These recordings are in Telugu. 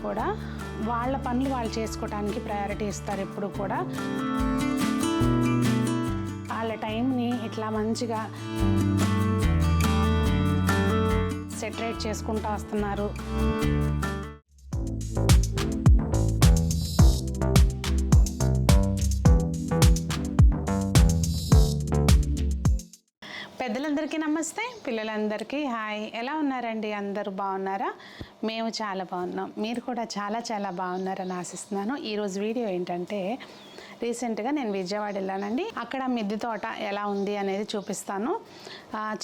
కూడా వాళ్ళ పనులు వాళ్ళు చేసుకోవడానికి ప్రయారిటీ ఇస్తారు. ఎప్పుడు కూడా వాళ్ళ టైంని ఇట్లా మంచిగా సెటరేట్ చేసుకుంటూ వస్తున్నారు. పెద్దలందరికీ నమస్తే, పిల్లలందరికీ హాయ్. ఎలా ఉన్నారండి? అందరూ బాగున్నారా? మేము చాలా బాగున్నాం. మీరు కూడా చాలా చాలా బాగున్నారని ఆశిస్తున్నాను. ఈరోజు వీడియో ఏంటంటే, రీసెంట్గా నేను విజయవాడ వెళ్ళానండి. అక్కడ మిద్దె తోట ఎలా ఉంది అనేది చూపిస్తాను.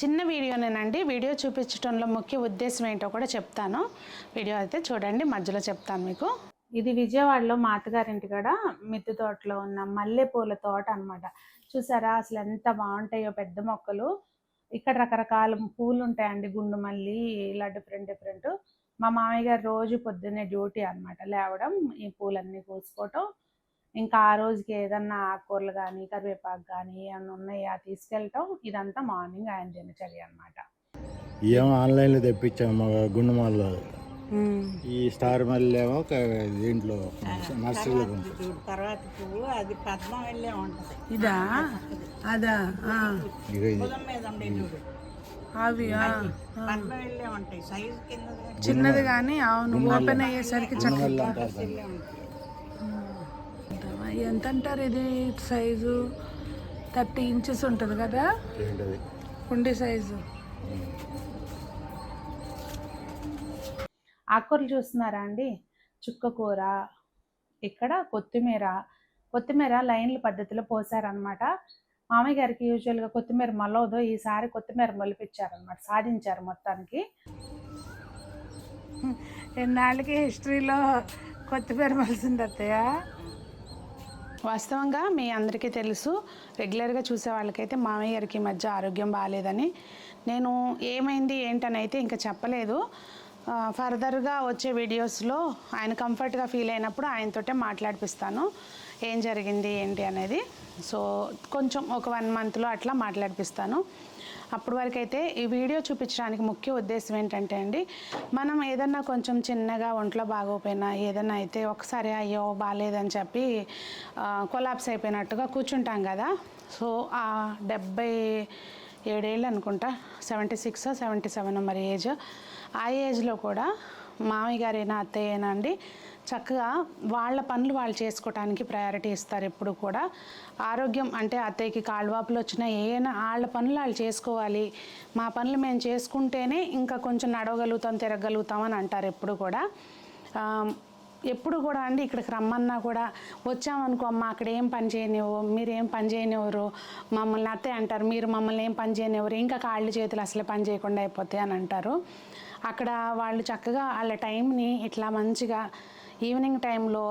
చిన్న వీడియోనేనండి. వీడియో చూపించడంలో ముఖ్య ఉద్దేశం ఏంటో కూడా చెప్తాను. వీడియో అయితే చూడండి, మధ్యలో చెప్తాను మీకు. ఇది విజయవాడలో మా అత్తగారింటి కాడ మిద్దె తోటలో ఉన్న మల్లెపూల తోట అనమాట. చూసారా అసలు ఎంత బాగుంటాయో, పెద్ద మొక్కలు. ఇక్కడ రకరకాల పూలు ఉంటాయండి, గుండు మల్లి, ఇలా డిఫరెంట్. మా మామయ్య గారు రోజు పొద్దున్నే డ్యూటీ అనమాట, లేవడం, ఈ పూలన్నీ కోసుకోవటం. ఇంకా ఆ రోజుకి ఏదన్నా ఆకుకూరలు కానీ కరివేపాకు కానీ ఏమన్నా ఉన్నాయా తీసుకెళ్ళటం. ఇదంతా మార్నింగ్ ఆయన దినచర్య అనమాట. ఏమో ఆన్లైన్లో తెప్పించాము గుండుమాల్లో. ఈ స్టార్ మల్లె ఏమో దీంట్లో నర్సరీలో తర్వాత పువ్వు అది పద్మం వెళ్ళే ఉంటుంది. ఇదా అదా అవి పద్మం వెళ్ళే ఉంటాయి. సైజు కింద చిన్నది కానీ అవును, ఓపెన్ అయ్యేసరికి చక్కగా. ఎంత అంటారు ఇది సైజు? 30 ఇంచెస్ ఉంటుంది కదా కుండి సైజు. ఆకుకూరలు చూస్తున్నారా అండి? చుక్కకూర, ఇక్కడ కొత్తిమీర లైన్ల పద్ధతిలో పోసారనమాట. మామయ్య గారికి యూజువల్గా కొత్తిమీర మొలవదు, ఈసారి కొత్తిమీర మొలిపించారనమాట, సాధించారు మొత్తానికి. ఎన్నాళ్ళకి హిస్టరీలో కొత్తిమీర మొలిసింది అత్తయ్య. వాస్తవంగా మీ అందరికీ తెలుసు, రెగ్యులర్గా చూసే వాళ్ళకైతే మామయ్య గారికి ఈ మధ్య ఆరోగ్యం బాగాలేదని. నేను ఏమైంది ఏంటని అయితే ఇంకా చెప్పలేదు. ఫర్దర్గా వచ్చే వీడియోస్లో ఆయన కంఫర్ట్గా ఫీల్ అయినప్పుడు ఆయనతోటే మాట్లాడిపిస్తాను ఏం జరిగింది ఏంటి అనేది. సో కొంచెం ఒక 1 మంత్లో అట్లా మాట్లాడిపిస్తాను. అప్పటి వరకు అయితే ఈ వీడియో చూపించడానికి ముఖ్య ఉద్దేశం ఏంటంటే అండి, మనం ఏదన్నా కొంచెం చిన్నగా ఒంట్లో బాగోపోయినా ఏదన్నా అయితే ఒకసారి అయ్యో బాగాలేదని చెప్పి కొలాప్స్ అయిపోయినట్టుగా కూర్చుంటాం కదా. సో ఆ 77 ఏళ్ళు అనుకుంటా, 76 77 మరి ఏజ్. ఆ ఏజ్లో కూడా మామయ్య గారైనా అత్తయ్యనా అండి చక్కగా వాళ్ళ పనులు వాళ్ళు చేసుకోవడానికి ప్రయారిటీ ఇస్తారు. ఎప్పుడు కూడా ఆరోగ్యం అంటే అత్తయ్యకి కాళ్ళవాపులు వచ్చినా ఏమైనా వాళ్ళ పనులు వాళ్ళు చేసుకోవాలి, మా పనులు మేము చేసుకుంటేనే ఇంకా కొంచెం నడవగలుగుతాం తిరగలుగుతాం అని అంటారు ఎప్పుడు కూడా. ఎప్పుడు కూడా అండి ఇక్కడికి రమ్మన్నా కూడా వచ్చామనుకో, అమ్మ అక్కడ ఏం పని చేయనివ్వు, మీరు ఏం పని చేయనివ్వరు మమ్మల్ని అత్తయ్య అంటారు, మీరు మమ్మల్ని ఏం పని చేయనివ్వరు, ఇంకా కాళ్ళు చేతులు అసలు పని చేయకుండా అయిపోతాయి అని అంటారు. అక్కడ వాళ్ళు చక్కగా వాళ్ళ టైంని ఇట్లా మంచిగా ఈవినింగ్ టైంలో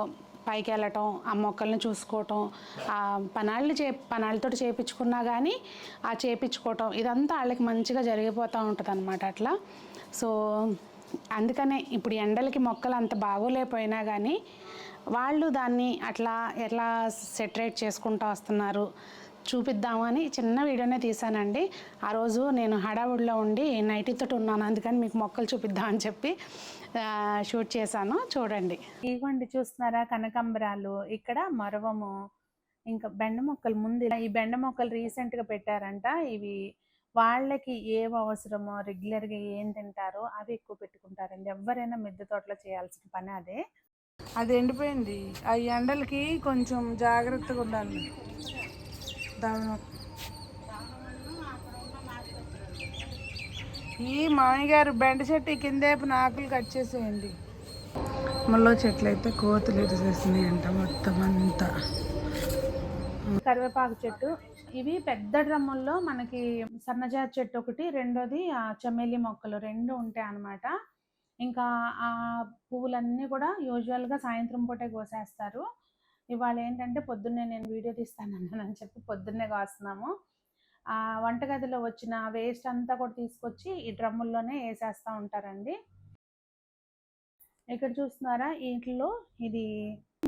పైకి వెళ్ళటం, ఆ మొక్కల్ని చూసుకోవటం, ఆ పనాళ్ళతో చేయించుకున్నా కానీ ఆ చేయించుకోవటం, ఇదంతా వాళ్ళకి మంచిగా జరిగిపోతూ ఉంటుంది అనమాట అట్లా. సో అందుకనే ఇప్పుడు ఎండలకి మొక్కలు అంత బాగోలేకపోయినా కానీ వాళ్ళు దాన్ని అట్లా ఎట్లా సెటరేట్ చేసుకుంటూ వస్తున్నారు చూపిద్దామని చిన్న వీడియోనే తీసానండి. ఆ రోజు నేను హడావుడిలో ఉండి నైటీతో ఉన్నాను, అందుకని మీకు మొక్కలు చూపిద్దామని చెప్పి షూట్ చేశాను. చూడండి, ఇవ్వండి చూస్తున్నారా కనకాంబరాలు, ఇక్కడ మరవము, ఇంకా బెండ మొక్కలు. ముందు ఈ బెండ మొక్కలు రీసెంట్గా పెట్టారంట. ఇవి వాళ్ళకి ఏం అవసరమో, రెగ్యులర్గా ఏం తింటారో అవి ఎక్కువ పెట్టుకుంటారండి. ఎవరైనా మిద్దె తోటలో చేయాల్సిన పని అదే. అది ఎండిపోయింది, ఆ ఎండలకి కొంచెం జాగ్రత్తగా ఉండాలి. ఈ మామయ్య గారు బెండ చెట్టు కిందేపు ఆకులు కట్ చేసేయండి. ముల్లో చెట్లు అయితే కోతులు ఇరిసేసినాయి అంట మొత్తం అంతా. కరివేపాకు చెట్టు, ఇవి పెద్ద డ్రమ్ముల్లో మనకి సన్నజాతి చెట్టు ఒకటి, రెండోది ఆ చమేలి మొక్కలు 2 ఉంటాయి అన్నమాట. ఇంకా ఆ పువ్వులన్నీ కూడా యూజువల్గా సాయంత్రం పూటే కోసేస్తారు. ఇవాళ ఏంటంటే పొద్దున్నే నేను వీడియో తీస్తానని చెప్పి పొద్దున్నే కోస్తున్నాము. వంటగదిలో వచ్చిన వేస్ట్ అంతా కూడా తీసుకొచ్చి ఈ డ్రమ్ముల్లోనే వేసేస్తూ ఉంటారండి. ఇక్కడ చూస్తున్నారా వీటిలో ఇది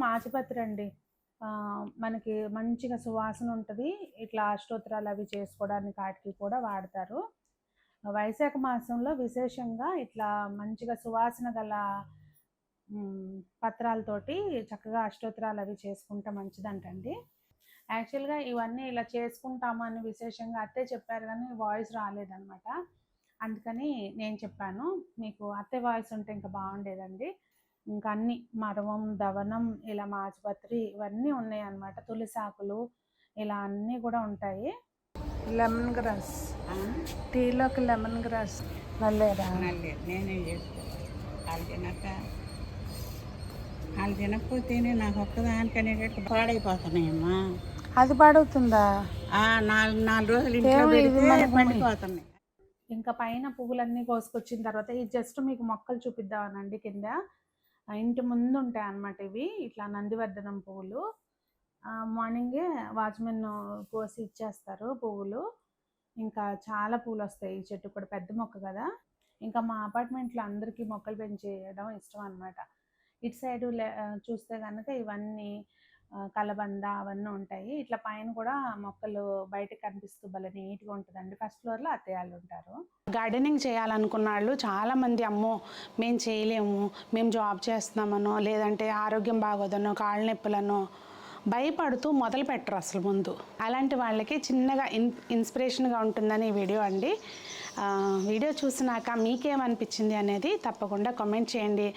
మాచిపత్రి అండి. మనకి మంచిగా సువాసన ఉంటుంది. ఇట్లా అష్టోత్తరాలు అవి చేసుకోవడానికి వాటికి కూడా వాడతారు. వైశాఖ మాసంలో విశేషంగా ఇట్లా మంచిగా సువాసన గల పత్రాలతోటి చక్కగా అష్టోత్తరాలు అవి చేసుకుంటే మంచిదంటండి. యాక్చువల్గా ఇవన్నీ ఇలా చేసుకుంటామని విశేషంగా అత్తే చెప్పారు, కానీ వాయిస్ రాలేదనమాట. అందుకని నేను చెప్పాను. మీకు అత్తే వాయిస్ ఉంటే ఇంకా బాగుండేదండి. ఇంకా అన్ని మరవం, దవనం, ఇలా మాచిపత్రి ఇవన్నీ ఉన్నాయి అన్నమాట. తులసాకులు ఇలా అన్నీ కూడా ఉంటాయి. లెమన్ గ్రాస్, టీలోకి లెమన్ గ్రాస్ నల్లేరా? నల్లేదు, నేనే చేసుకోవాలి. వాళ్ళు తినకపోతేనే నాకు ఒక్కదానికనే పాడైపోతున్నాయమ్మా. అది పాడవుతుందా? నాలుగు రోజులు ఇంట్లో పెడితే పండిపోతున్నాయి. ఇంకా పైన పువ్వులన్నీ కోసుకొచ్చిన తర్వాత ఈ జస్ట్ మీకు మొక్కలు చూపిద్దామనండి. కింద ఇంటి ముందు ఉంటాయి అన్నమాట ఇవి, ఇట్లా నందివర్ధనం పువ్వులు. మార్నింగే వాచ్మెన్ కోసి ఇచ్చేస్తారు పువ్వులు. ఇంకా చాలా పూలు వస్తాయి. ఈ చెట్టు కూడా పెద్ద మొక్క కదా. ఇంకా మా అపార్ట్మెంట్లో అందరికీ మొక్కలు పెంచేయడం ఇష్టం అన్నమాట. ఇటు సైడు చూస్తే కనుక ఇవన్నీ కలబంద అవన్నీ ఉంటాయి. ఇట్లా పైన కూడా మొక్కలు బయటకు కనిపిస్తూ భలే నీట్గా ఉంటుందండి. ఫస్ట్ ఫ్లోర్లో అత్తయ్య వాళ్ళు ఉంటారు. గార్డెనింగ్ చేయాలనుకున్న వాళ్ళు చాలామంది, అమ్మో మేము చేయలేము, మేము జాబ్ చేస్తున్నామనో లేదంటే ఆరోగ్యం బాగోదనో కాళ్ళ నొప్పులనో భయపడుతూ మొదలు పెట్టరు అసలు ముందు. అలాంటి వాళ్ళకి చిన్నగా ఇన్స్పిరేషన్గా ఉంటుందని ఈ వీడియో అండి. వీడియో చూసినాక మీకేమనిపించింది అనేది తప్పకుండా కామెంట్ చేయండి.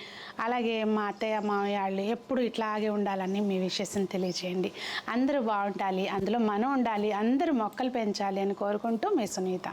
అలాగే మా అత్తయ్య మావయ్య వాళ్ళు ఎప్పుడు ఇట్లాగే ఉండాలని మీ విషెస్ని తెలియచేయండి. అందరూ బాగుండాలి, అందులో మనం ఉండాలి, అందరూ మొక్కలు పెంచాలి అని కోరుకుంటూ మీ సునీత.